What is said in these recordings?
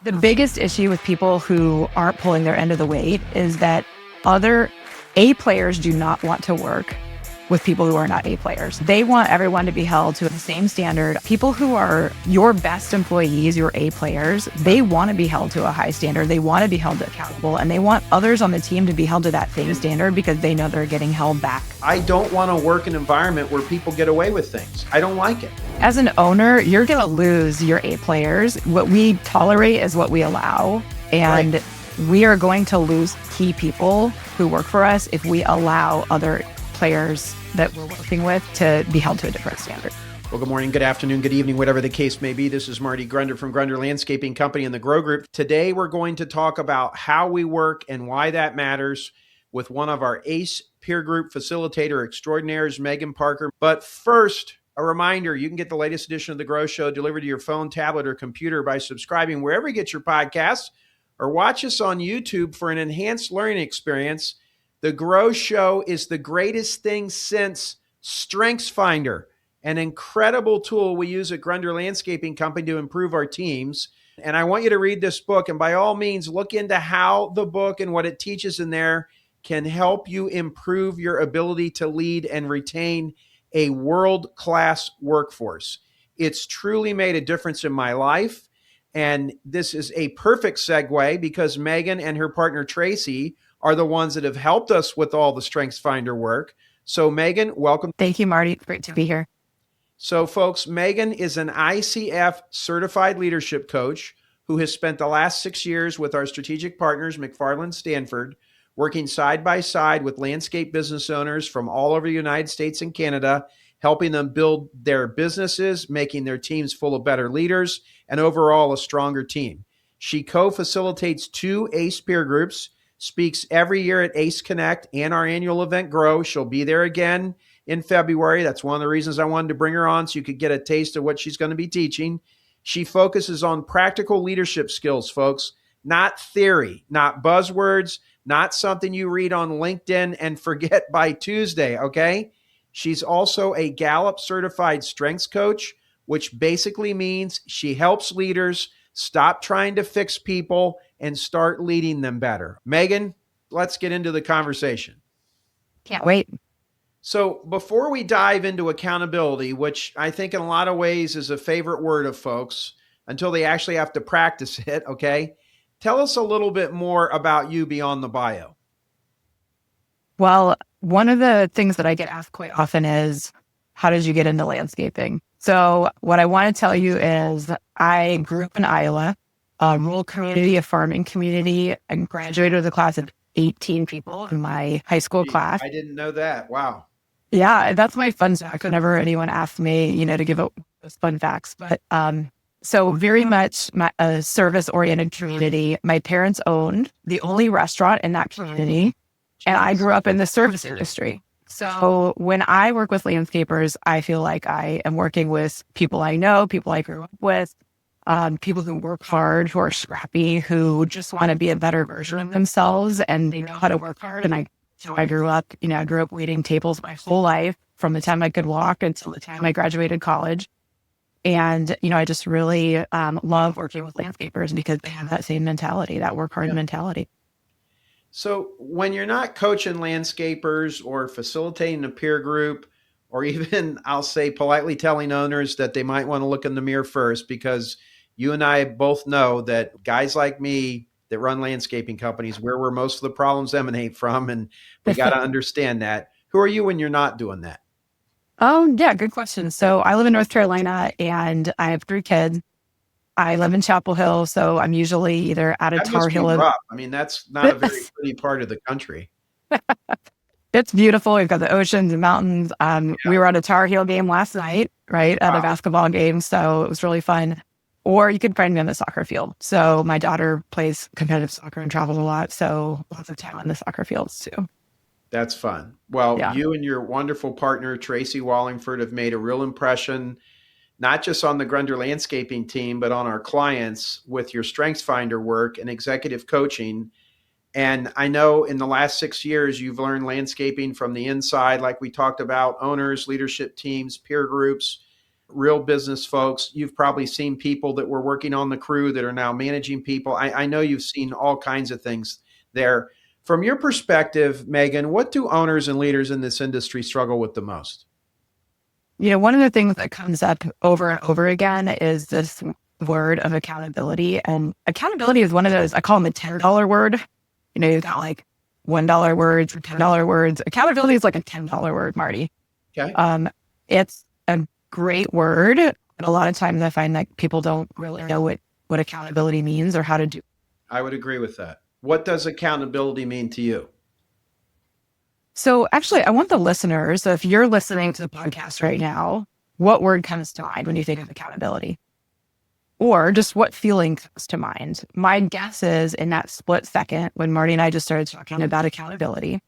The biggest issue with people who aren't pulling their end of the weight is that other A players do not want to work with people who are not A players. They want everyone to be held to the same standard. People who are your best employees, your A players, they want to be held to a high standard. They want to be held accountable, and they want others on the team to be held to that same standard because they know they're getting held back. I don't want to work in an environment where people get away with things. I don't like it. As an owner, you're going to lose your A players. What we tolerate is what we allow. And right. We are going to lose key people who work for us if we allow other players that we're working with to be held to a different standard. Well, good morning, good afternoon, good evening, whatever the case may be. This is Marty Grunder from Grunder Landscaping Company and the Grow Group. Today, we're going to talk about how we work and why that matters with one of our ACE peer group facilitator extraordinaires, Megan Parker. But first, a reminder, you can get the latest edition of The Grow Show delivered to your phone, tablet, or computer by subscribing wherever you get your podcasts, or watch us on YouTube for an enhanced learning experience. The Grow Show is the greatest thing since StrengthsFinder, an incredible tool we use at Grunder Landscaping Company to improve our teams. And I want you to read this book, and by all means, look into how the book and what it teaches in there can help you improve your ability to lead and retain a world-class workforce. It's truly made a difference in my life. And this is a perfect segue because Megan and her partner Tracy are the ones that have helped us with all the StrengthsFinder work. So Megan, welcome. Thank you, Marty. Great to be here. So folks, Megan is an ICF certified leadership coach who has spent the last 6 years with our strategic partners, McFarland Stanford, working side by side with landscape business owners from all over the United States and Canada, helping them build their businesses, making their teams full of better leaders, and overall a stronger team. She co-facilitates 2 ACE peer groups, speaks every year at ACE Connect and our annual event Grow. She'll be there again in February. That's one of the reasons I wanted to bring her on so you could get a taste of what she's going to be teaching. She focuses on practical leadership skills, folks, not theory, not buzzwords, not something you read on LinkedIn and forget by Tuesday, okay? She's also a Gallup certified strengths coach, which basically means she helps leaders stop trying to fix people and start leading them better. Megan, let's get into the conversation. Can't wait. So before we dive into accountability, which I think in a lot of ways is a favorite word of folks until they actually have to practice it, okay? Tell us a little bit more about you beyond the bio. Well, one of the things that I get asked quite often is, how did you get into landscaping? So what I want to tell you is I grew up in Iowa, a rural community, a farming community, and graduated with a class of 18 people in my high school class. I didn't know that. Wow. Yeah, that's my fun fact. Whenever anyone asks me, to give out those fun facts. But so very much a service-oriented community. My parents owned the only restaurant in that community, and I grew up in the service industry. So when I work with landscapers, I feel like I am working with people I know, people I grew up with, people who work hard, who are scrappy, who just want to be a better version of themselves, and they know how to work hard. And I grew up, I grew up waiting tables my whole life from the time I could walk until the time I graduated college. And, I just really love working with landscapers because they have that same mentality, that work hard mentality. So when you're not coaching landscapers or facilitating a peer group, or even I'll say politely telling owners that they might want to look in the mirror first, because you and I both know that guys like me that run landscaping companies, where most of the problems emanate from, and we got to understand that. Who are you when you're not doing that? Oh, yeah, good question. So I live in North Carolina and I have 3 kids. I live in Chapel Hill, so I'm usually either at a Tar Heel. I mean, that's not a very pretty part of the country. It's beautiful. We've got the oceans and mountains. We were at a Tar Heel game last night, right, at a basketball game, so it was really fun. Or you could find me on the soccer field. So my daughter plays competitive soccer and travels a lot, so lots of time on the soccer fields too. That's fun. Well, You and your wonderful partner, Tracy Wallingford, have made a real impression, not just on the Grunder Landscaping team, but on our clients with your StrengthsFinder work and executive coaching. And I know in the last 6 years, you've learned landscaping from the inside, like we talked about, owners, leadership teams, peer groups. real business folks. You've probably seen people that were working on the crew that are now managing people. I know you've seen all kinds of things there. From your perspective, Megan, what do owners and leaders in this industry struggle with the most? One of the things that comes up over and over again is this word of accountability. And accountability is one of those, I call them the $10 word. You've got like $1 words or $10 words. Accountability is like a $10 word, Marty. Okay. It's a great word. But a lot of times I find that people don't really know what accountability means or how to do. I would agree with that. What does accountability mean to you? So actually, I want the listeners, so if you're listening to the podcast right now, what word comes to mind when you think of accountability? Or just what feeling comes to mind? My guess is in that split second when Marty and I just started talking about accountability,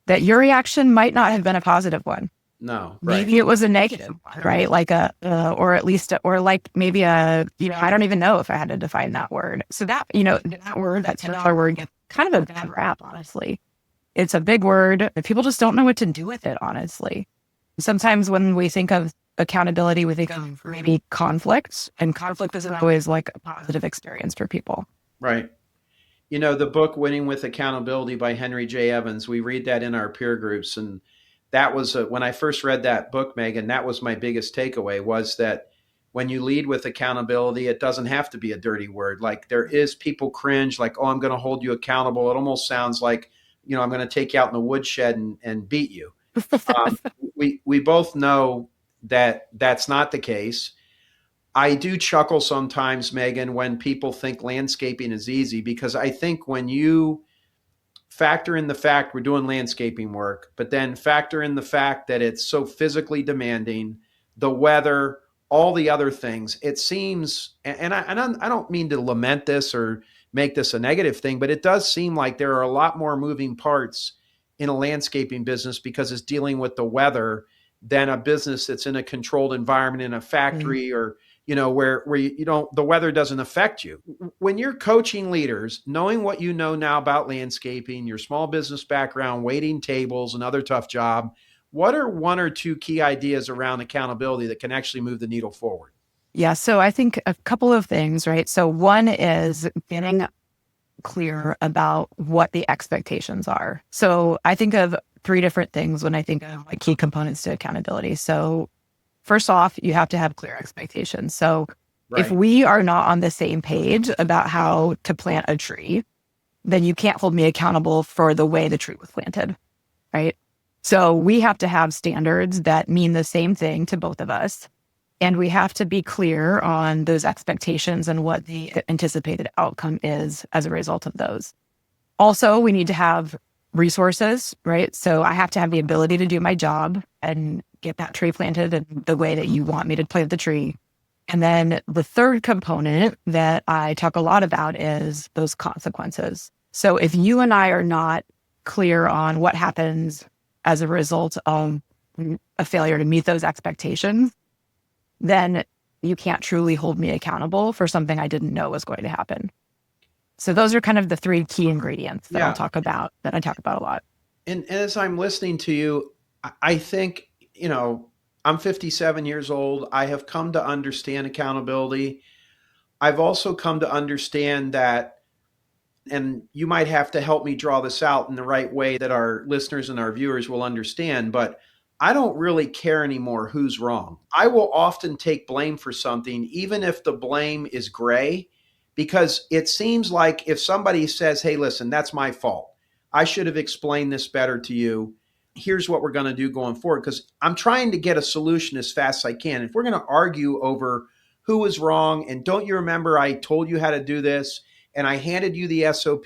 that your reaction might not have been a positive one. No, right. Maybe it was a negative one, right? Like or at least, or like maybe I don't even know if I had to define that word. So that, that word, that $10 word gets kind of a bad rap, honestly. It's a big word. People just don't know what to do with it, honestly. Sometimes when we think of accountability, we think of maybe conflict, and conflict isn't always like a positive experience for people. Right. The book Winning with Accountability by Henry J. Evans, we read that in our peer groups. And that was when I first read that book, Megan, that was my biggest takeaway, was that when you lead with accountability, it doesn't have to be a dirty word. Like there is people cringe, like, oh, I'm going to hold you accountable. It almost sounds like, I'm going to take you out in the woodshed and beat you. We both know that that's not the case. I do chuckle sometimes, Megan, when people think landscaping is easy, because I think when you factor in the fact we're doing landscaping work, but then factor in the fact that it's so physically demanding, the weather, all the other things, it seems, and I don't mean to lament this or make this a negative thing, but it does seem like there are a lot more moving parts in a landscaping business because it's dealing with the weather than a business that's in a controlled environment in a factory or, where you don't, the weather doesn't affect you. When you're coaching leaders, knowing what you know now about landscaping, your small business background, waiting tables, another tough job, what are one or two key ideas around accountability that can actually move the needle forward? Yeah. So I think a couple of things, right? So one is getting clear about what the expectations are. So I think of three different things when I think of like key components to accountability. So first off, you have to have clear expectations. So if we are not on the same page about how to plant a tree, then you can't hold me accountable for the way the tree was planted, right? So we have to have standards that mean the same thing to both of us. And we have to be clear on those expectations and what the anticipated outcome is as a result of those. Also, we need to have resources, right? So I have to have the ability to do my job and get that tree planted in the way that you want me to plant the tree. And then the third component that I talk a lot about is those consequences. So if you and I are not clear on what happens as a result of a failure to meet those expectations, then you can't truly hold me accountable for something I didn't know was going to happen. So those are kind of the three key ingredients that I talk about a lot. And as I'm listening to you, I think, I'm 57 years old. I have come to understand accountability. I've also come to understand that, and you might have to help me draw this out in the right way that our listeners and our viewers will understand, but I don't really care anymore who's wrong. I will often take blame for something, even if the blame is gray, because it seems like if somebody says, hey, listen, that's my fault. I should have explained this better to you. Here's what we're going to do going forward, because I'm trying to get a solution as fast as I can. If we're going to argue over who was wrong, and don't you remember I told you how to do this, and I handed you the SOP,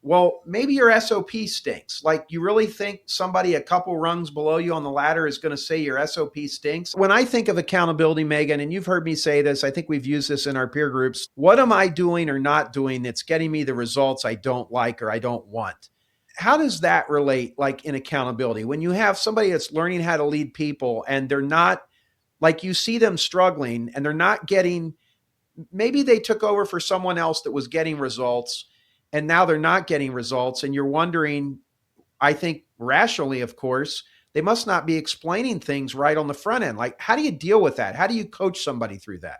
well, maybe your SOP stinks. Like, you really think somebody a couple rungs below you on the ladder is going to say your SOP stinks? When I think of accountability, Megan, and you've heard me say this, I think we've used this in our peer groups. What am I doing or not doing that's getting me the results I don't like or I don't want? How does that relate, like in accountability? When you have somebody that's learning how to lead people and they're not, like, you see them struggling and they're not getting, maybe they took over for someone else that was getting results, and now they're not getting results. And you're wondering, I think rationally, of course, they must not be explaining things right on the front end. Like, how do you deal with that? How do you coach somebody through that?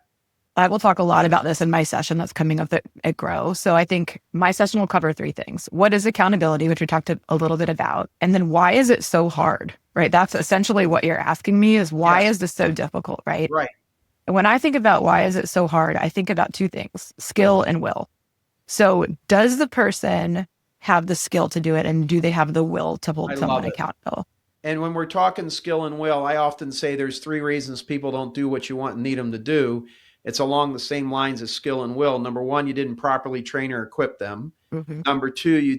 I will talk a lot about this in my session that's coming up at Grow. So I think my session will cover three things. What is accountability, which we talked a little bit about? And then why is it so hard, right? That's essentially what you're asking me is why is this so difficult, right? Right. And when I think about why is it so hard, I think about two things, skill and will. So does the person have the skill to do it, and do they have the will to hold someone accountable? And when we're talking skill and will, I often say there's three reasons people don't do what you want and need them to do. It's along the same lines as skill and will. Number one, you didn't properly train or equip them. Mm-hmm. Number two,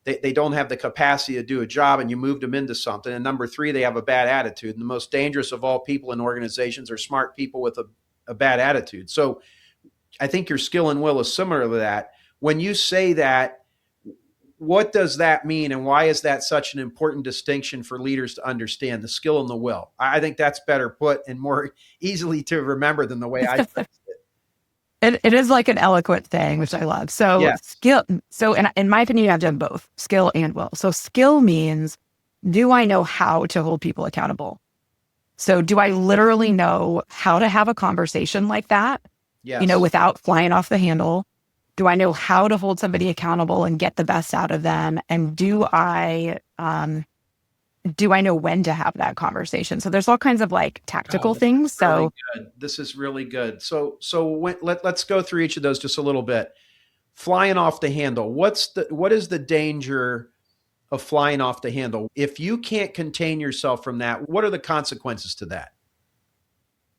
they don't have the capacity to do a job and you moved them into something. And number three, they have a bad attitude. And the most dangerous of all people in organizations are smart people with a bad attitude. So I think your skill and will is similar to that. When you say that, what does that mean, and why is that such an important distinction for leaders to understand, the skill and the will? I think that's better put and more easily to remember than the way I phrased it. It is like an eloquent thing, which I love. So Yes. skill. So in my opinion, you have to have both skill and will. So skill means, do I know how to hold people accountable? So do I literally know how to have a conversation like that? Yes. Without flying off the handle? Do I know how to hold somebody accountable and get the best out of them? And do I know when to have that conversation? So there's all kinds of like tactical things. So really this is really good. So let's go through each of those just a little bit. Flying off the handle. What is the danger of flying off the handle? If you can't contain yourself from that, what are the consequences to that?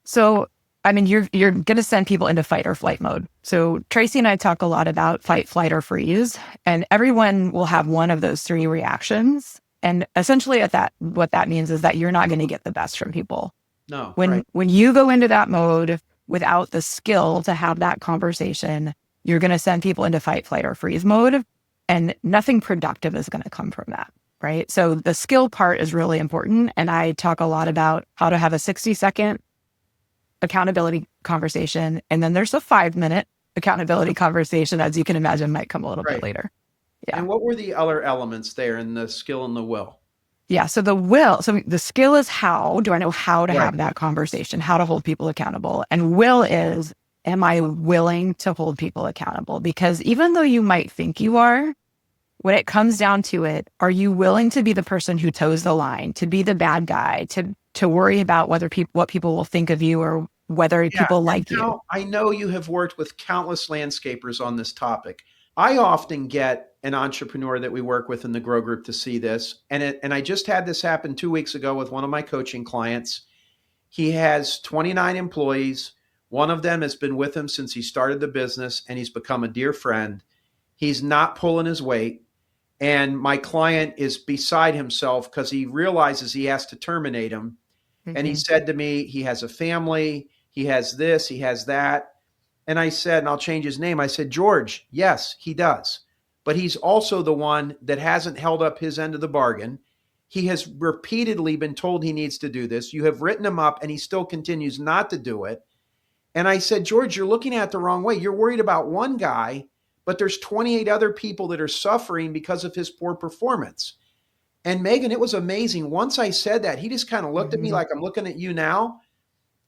So I mean, you're going to send people into fight or flight mode. So Tracy and I talk a lot about fight, flight, or freeze, and everyone will have one of those three reactions. And essentially what that means is that you're not going to get the best from people. No. When you go into that mode without the skill to have that conversation, you're going to send people into fight, flight, or freeze mode, and nothing productive is going to come from that. Right. So the skill part is really important. And I talk a lot about how to have a 60-second accountability conversation. And then there's a 5-minute accountability conversation, as you can imagine, might come a little bit later. Yeah. And what were the other elements there in the skill and the will? Yeah. So the skill is how do I know how to have that conversation, how to hold people accountable? And will is, am I willing to hold people accountable? Because even though you might think you are, when it comes down to it, are you willing to be the person who toes the line, to be the bad guy, to worry about what people will think of you or whether people like you? I know you have worked with countless landscapers on this topic. I often get an entrepreneur that we work with in the Grow Group to see this. And I just had this happen 2 weeks ago with one of my coaching clients. He has 29 employees. One of them has been with him since he started the business, and he's become a dear friend. He's not pulling his weight. And my client is beside himself because he realizes he has to terminate him. Mm-hmm. And he said to me, he has a family, he has this, he has that. And I said, and I'll change his name. I said, George, yes, he does. But he's also the one that hasn't held up his end of the bargain. He has repeatedly been told he needs to do this. You have written him up and he still continues not to do it. And I said, George, you're looking at it the wrong way. You're worried about one guy, but there's 28 other people that are suffering because of his poor performance. And Megan, it was amazing. Once I said that, he just kind of looked at me like I'm looking at you now,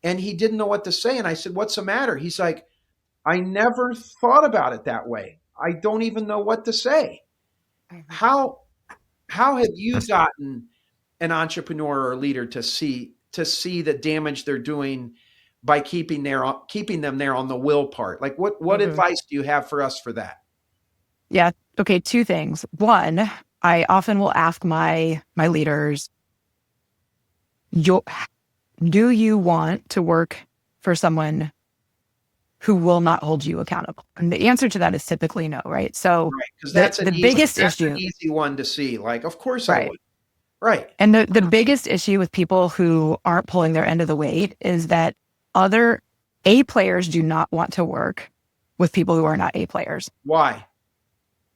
and he didn't know what to say. And I said, what's the matter? He's like, I never thought about it that way. I don't even know what to say. How have you gotten an entrepreneur or a leader to see the damage they're doing by keeping them there on the will part? Like what advice do you have for us for that? Yeah. Okay. Two things. One, I often will ask my leaders, do you want to work for someone who will not hold you accountable? And the answer to that is typically no, right? So that's the biggest issue. An easy one to see. Like, of course I would. Right. And the biggest issue with people who aren't pulling their end of the weight is that other A players do not want to work with people who are not A players. Why?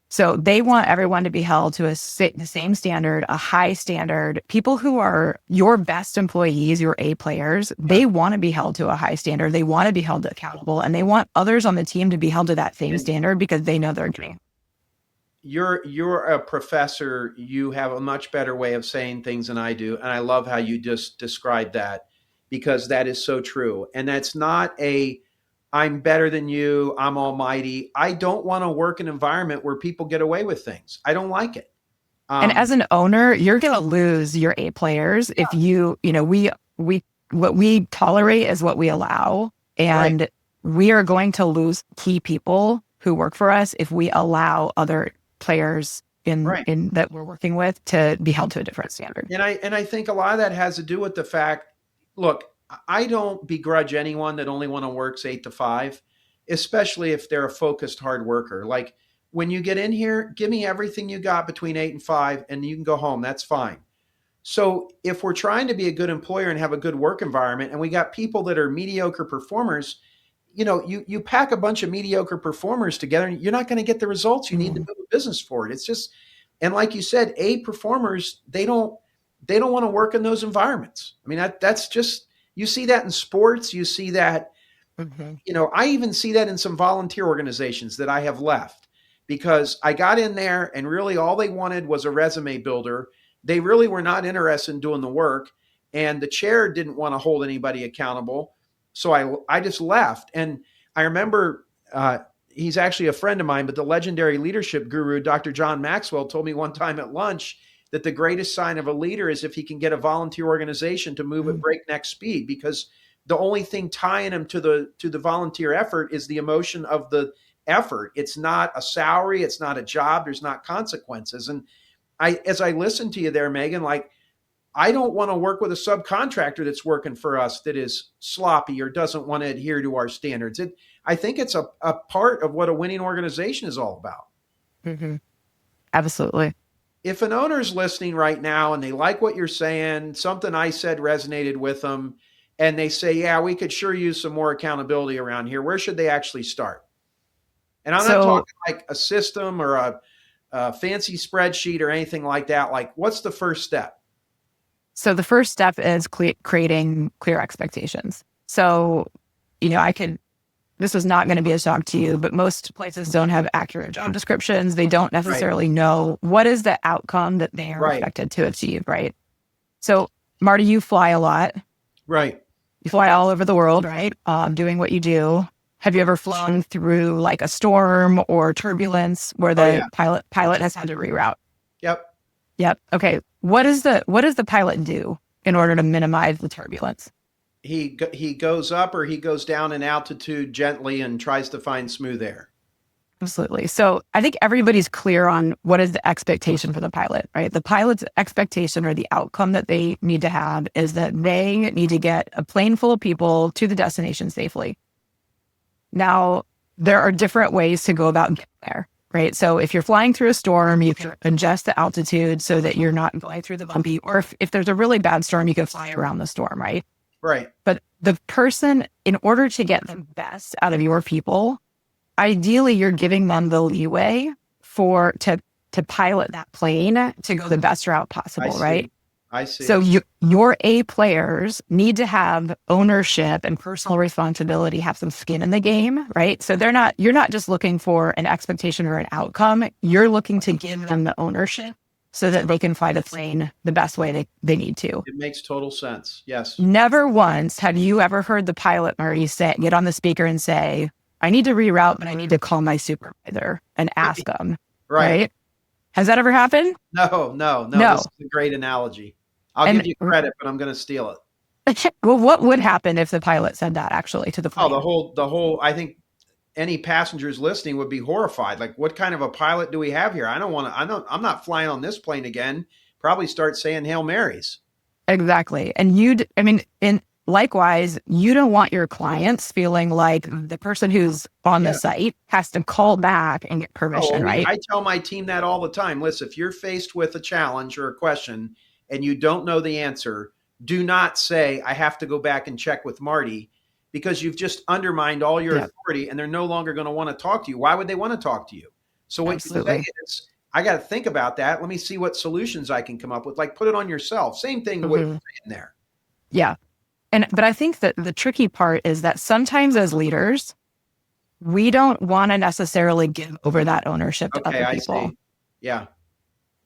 So they want everyone to be held to the same standard, a high standard. People who are your best employees, your A players, they want to be held to a high standard. They want to be held accountable, and they want others on the team to be held to that same standard because they know they're doing. you're a professor. You have a much better way of saying things than I do, and I love how you just described that, because that is so true. And that's not a I'm better than you, I'm almighty. I don't want to work in an environment where people get away with things. I don't like it. And Um, as an owner, you're going to lose your A players if we what we tolerate is what we allow. right, And we are going to lose key people who work for us if we allow other players right. in that we're working with to be held to a different standard. And I think a lot of that has to do with the fact, look, I don't begrudge anyone that only want to works 8 to 5, especially if they're a focused hard worker. Like, when you get in here, give me everything you got between 8 and 5, and you can go home. That's fine. So if we're trying to be a good employer and have a good work environment, and we got people that are mediocre performers, you pack a bunch of mediocre performers together, and you're not going to get the results you need to Mhm. move a business forward. It's just, and like you said, A performers, they don't want to work in those environments. I mean, that's just, you see that in sports. You see that, Mhm. I even see that in some volunteer organizations that I have left, because I got in there and really all they wanted was a resume builder. They really were not interested in doing the work, and the chair didn't want to hold anybody accountable. So I just left. And I remember, he's actually a friend of mine, but the legendary leadership guru, Dr. John Maxwell, told me one time at lunch that the greatest sign of a leader is if he can get a volunteer organization to move at Mhm. breakneck speed, because the only thing tying him to the volunteer effort is the emotion of the effort. It's not a salary, it's not a job, there's not consequences. And as I listen to you there, Megan, like, I don't want to work with a subcontractor that's working for us that is sloppy or doesn't want to adhere to our standards. I think it's a part of what a winning organization is all about. Mhm. Absolutely. If an owner's listening right now and they like what you're saying, something I said resonated with them, and they say, yeah, we could sure use some more accountability around here, where should they actually start? And I'm not So talking like a system or a fancy spreadsheet or anything like that. Like, what's the first step? So the first step is creating clear expectations. So, I could, this is not going to be a shock to you, but most places don't have accurate job descriptions. They don't Right, necessarily know what is the outcome that they are right, expected to achieve, right? So, Marty, you fly a lot. right. You fly all over the world, right? Doing what you do. Have you ever flown through like a storm or turbulence where Oh, the yeah. pilot has had to reroute? Yep. Yep. Okay. What does the pilot do in order to minimize the turbulence? He goes up or he goes down in altitude gently and tries to find smooth air. Absolutely. So I think everybody's clear on what is the expectation for the pilot, right? The pilot's expectation or the outcome that they need to have is that they need to get a plane full of people to the destination safely. Now, there are different ways to go about getting there, right? So if you're flying through a storm, you can adjust the altitude so that you're not going through the bumpy, or if there's a really bad storm, you can fly around the storm, right? Right. But the person, in order to get the best out of your people, ideally you're giving them the leeway to pilot that plane to go the best route I possible, right? see. I see. So your A players need to have ownership and personal responsibility, have some skin in the game, right? So you're not just looking for an expectation or an outcome. You're looking to give them the ownership so that they can fly the plane the best way they need to. It makes total sense. Yes. Never once have you ever heard the pilot, Marty, get on the speaker and say, I need to reroute, but I need to call my supervisor and ask them, Right. right? Has that ever happened? No, no, no. No. This is a great analogy. I'll And give you credit, but I'm going to steal it. well, what would happen if the pilot said that actually to the Oh, plane? the whole, I think any passengers listening would be horrified. Like, what kind of a pilot do we have here? I'm not flying on this plane again. Probably start saying Hail Marys. Exactly. And and likewise, you don't want your clients feeling like the person who's on the Yeah. site has to call back and get permission, right? I tell my team that all the time. Listen, if you're faced with a challenge or a question and you don't know the answer, do not say, I have to go back and check with Marty, because you've just undermined all your Yeah, authority and they're no longer going to want to talk to you. Why would they want to talk to you? So what you say absolutely. is, I got to think about that. Let me see what solutions I can come up with. Like, put it on yourself. Same thing what you're Mhm. saying there. Yeah. But I think that the tricky part is that sometimes as leaders, we don't want to necessarily give over that ownership to Okay, other I people. see. Yeah.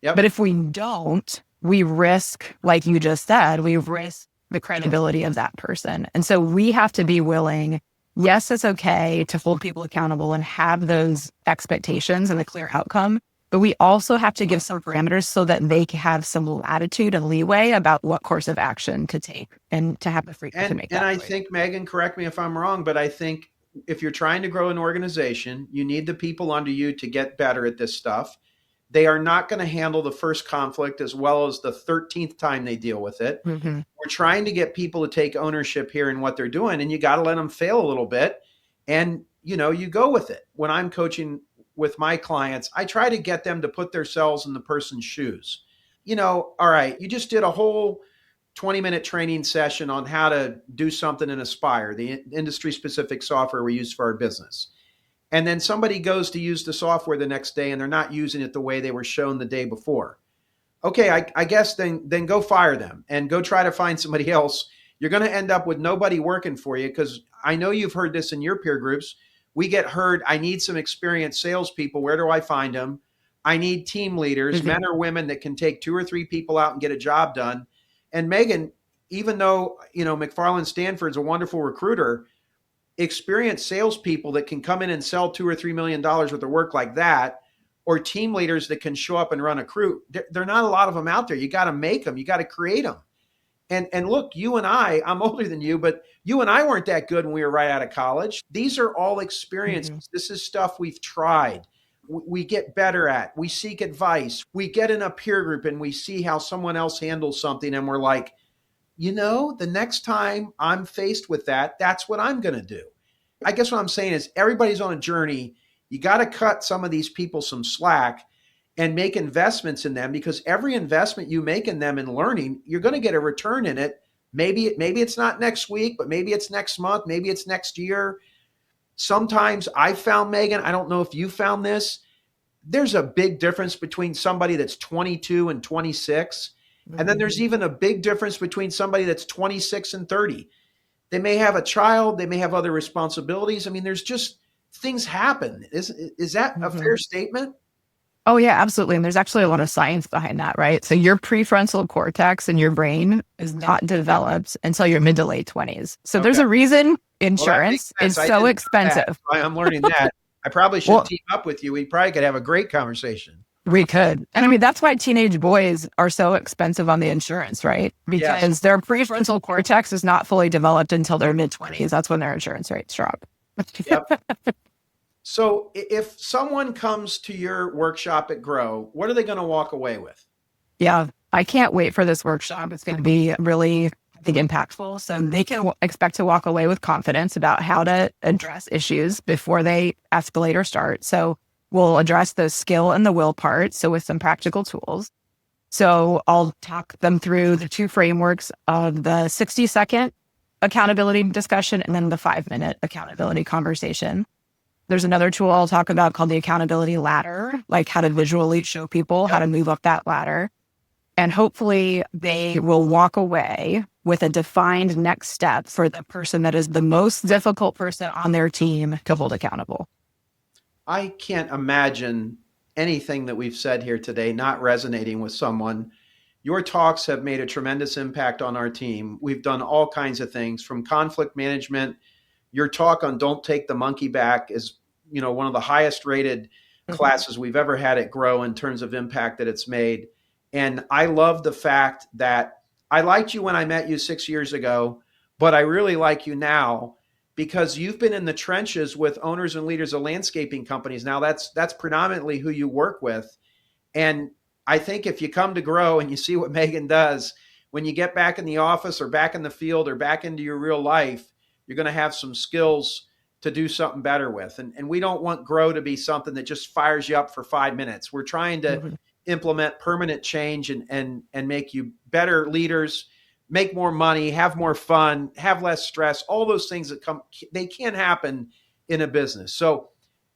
But Yep. if we don't, we risk, like you just said, we risk the credibility of that person. And so we have to be willing. Yes, it's okay to hold people accountable and have those expectations and a clear outcome. But we also have to give some parameters so that they can have some latitude and leeway about what course of action to take and to have the freedom to make And that I choice. think, Megan, correct me if I'm wrong, but I think if you're trying to grow an organization, you need the people under you to get better at this stuff. They are not going to handle the first conflict as well as the 13th time they deal with it. Mm-hmm. We're trying to get people to take ownership here in what they're doing, and you got to let them fail a little bit. And, you go with it. When I'm coaching with my clients, I try to get them to put themselves in the person's shoes. All right, you just did a whole 20-minute training session on how to do something in Aspire, the industry specific software we use for our business. And then somebody goes to use the software the next day and they're not using it the way they were shown the day before. Okay, I guess then go fire them and go try to find somebody else. You're going to end up with nobody working for you, because I know you've heard this in your peer groups. We get heard, I need some experienced salespeople. Where do I find them? I need team leaders, Mm-hmm. men or women that can take 2 or 3 people out and get a job done. And Megan, even though, McFarland Stanford's a wonderful recruiter, experienced salespeople that can come in and sell $2 or $3 million worth of work like that, or team leaders that can show up and run a crew, there are not a lot of them out there. You got to make them. You got to create them. And look, you and I'm older than you, but you and I weren't that good when we were right out of college. These are all Mm-hmm. experiences. This is stuff we've tried. We get better at. We seek advice. We get in a peer group and we see how someone else handles something, and we're like, the next time I'm faced with that, that's what I'm going to do. I guess what I'm saying is everybody's on a journey. You got to cut some of these people some slack and make investments in them, because every investment you make in them in learning, you're going to get a return in it. Maybe it's not next week, but maybe it's next month, maybe it's next year. Sometimes I found, Megan, I don't know if you found this, there's a big difference between somebody that's 22 and 26. And then there's even a big difference between somebody that's 26 and 30. They may have a child, they may have other responsibilities. I mean, there's just things happen. Is that a Mm-hmm. fair statement? Oh, yeah, absolutely. And there's actually a lot of science behind that, right? So your prefrontal cortex in your brain is not developed until your mid to late 20s. So there's Okay. a reason Well, that makes insurance sense. is I so didn't know that. expensive. I'm learning that. I probably should Well, team up with you. We probably could have a great conversation. we could. And I mean, that's why teenage boys are so expensive on the insurance, right? Yes. Because their prefrontal cortex is not fully developed until their mid 20s. That's when their insurance rates drop. Yep. So if someone comes to your workshop at Grow, what are they going to walk away with? Yeah, I can't wait for this workshop. It's going to be really, I think, impactful. So they can expect to walk away with confidence about how to address issues before they escalate or start. So we'll address the skill and the will part. So with some practical tools. So I'll talk them through the 2 frameworks of the 60-second accountability discussion and then the 5-minute accountability conversation. There's another tool I'll talk about called the accountability ladder, like how to visually show people how to move up that ladder. And hopefully they will walk away with a defined next step for the person that is the most difficult person on their team to hold accountable. I can't imagine anything that we've said here today not resonating with someone. Your talks have made a tremendous impact on our team. We've done all kinds of things, from conflict management. Your talk on Don't Take the Monkey Back is, one of the highest rated classes we've ever had at Grow in terms of impact that it's made. And I love the fact that I liked you when I met you 6 years ago, but I really like you now because you've been in the trenches with owners and leaders of landscaping companies. Now that's predominantly who you work with. And I think if you come to Grow and you see what Megan does, when you get back in the office or back in the field or back into your real life, you're going to have some skills to do something better with. And we don't want Grow to be something that just fires you up for 5 minutes. We're trying to implement permanent change and make you better leaders, make more money, have more fun, have less stress, all those things they can happen in a business. So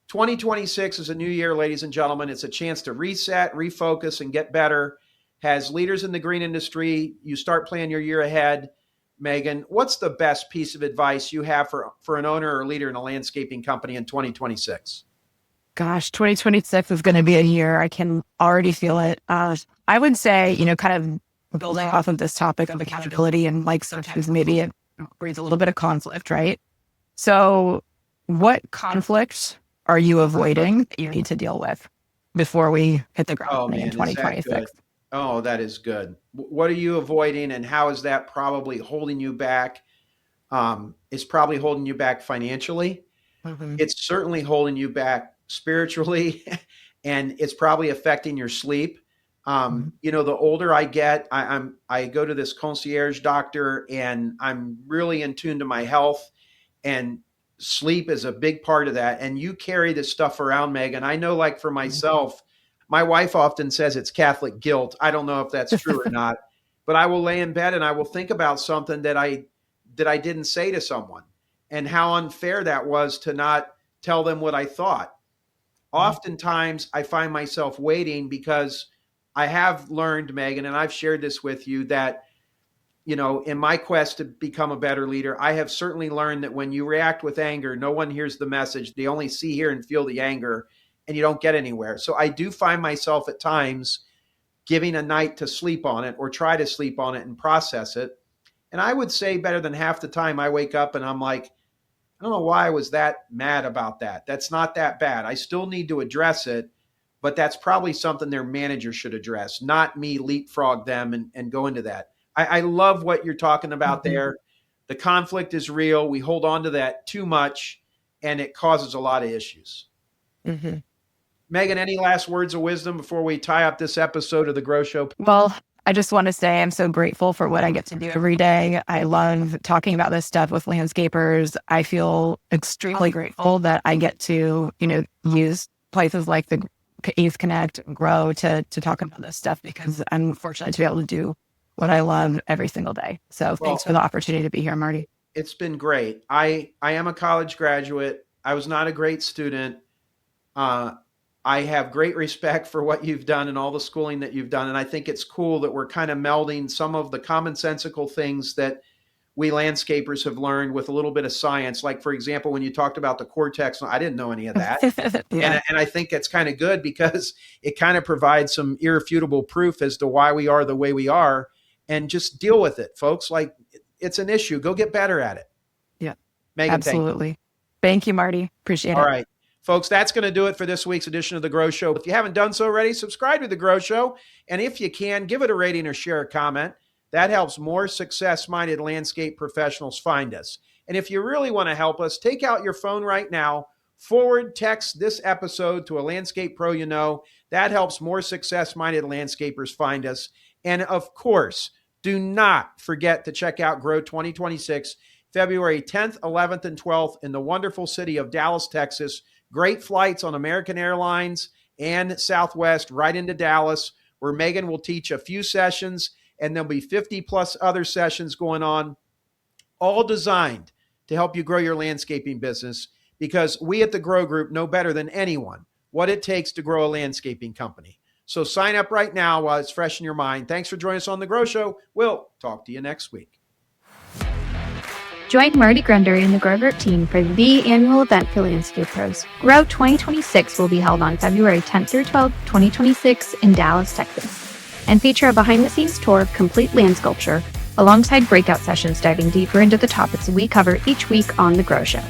2026 is a new year, ladies and gentlemen. It's a chance to reset, refocus, and get better. As leaders in the green industry, you start planning your year ahead. Megan, what's the best piece of advice you have for an owner or leader in a landscaping company in 2026? Gosh, 2026 is going to be a year. I can already feel it. I would say, kind of building off of this topic of accountability and like sometimes maybe it breeds a little bit of conflict, right? So what conflicts are you avoiding that you need to deal with before we hit the ground Oh running in man, is that good? 2026? Oh, that is good. What are you avoiding, and how is that probably holding you back? It's probably holding you back financially. Mhm. It's certainly holding you back spiritually, and it's probably affecting your sleep. Mhm. The older I get, I go to this concierge doctor, and I'm really in tune to my health, and sleep is a big part of that. And you carry this stuff around, Megan. I know, like for myself, my wife often says it's Catholic guilt. I don't know if that's true or not, but I will lay in bed and I will think about something that I didn't say to someone, and how unfair that was to not tell them what I thought. Oftentimes, I find myself waiting because I have learned, Megan, and I've shared this with you, that in my quest to become a better leader, I have certainly learned that when you react with anger, no one hears the message. They only see, hear, and feel the anger, and you don't get anywhere. So I do find myself at times giving a night to sleep on it, or try to sleep on it and process it. And I would say better than half the time I wake up and I'm like, I don't know why I was that mad about that. That's not that bad. I still need to address it, but that's probably something their manager should address, not me leapfrog them and go into that. I love what you're talking about Mhm. there. The conflict is real. We hold on to that too much, and it causes a lot of issues. Mhm. Megan, any last words of wisdom before we tie up this episode of The Grow Show? Well, I just want to say I'm so grateful for what I get to do every day. I love talking about this stuff with landscapers. I feel extremely grateful that I get to, use places like the Ace Connect and Grow to talk about this stuff, because I'm fortunate to be able to do what I love every single day. So thanks Well, for the opportunity to be here, Marty. it's been great. I am a college graduate. I was not a great student. Uh, I have great respect for what you've done and all the schooling that you've done. And I think it's cool that we're kind of melding some of the commonsensical things that we landscapers have learned with a little bit of science. Like, for example, when you talked about the cortex, I didn't know any of that. And, Yeah. and I think that's kind of good, because it kind of provides some irrefutable proof as to why we are the way we are, and just deal with it, folks. Like, it's an issue. Go get better at it. Yeah, Megan, thank you. absolutely. Thank you, Marty. Appreciate All it. right. Folks, that's going to do it for this week's edition of The Grow Show. If you haven't done so already, subscribe to The Grow Show. And if you can, give it a rating or share a comment. That helps more success-minded landscape professionals find us. And if you really want to help us, take out your phone right now, forward text this episode to a landscape pro you know. That helps more success-minded landscapers find us. And of course, do not forget to check out Grow 2026, February 10th, 11th, and 12th in the wonderful city of Dallas, Texas. Great flights on American Airlines and Southwest right into Dallas, where Megan will teach a few sessions, and there'll be 50 plus other sessions going on, all designed to help you grow your landscaping business, because we at the Grow Group know better than anyone what it takes to grow a landscaping company. So sign up right now while it's fresh in your mind. Thanks for joining us on The Grow Show. We'll talk to you next week. Join Marty Grunder and the Grow Group team for the annual event for landscape pros. Grow 2026 will be held on February 10th through 12th, 2026 in Dallas, Texas, and feature a behind-the-scenes tour of complete land sculpture alongside breakout sessions diving deeper into the topics we cover each week on The Grow Show.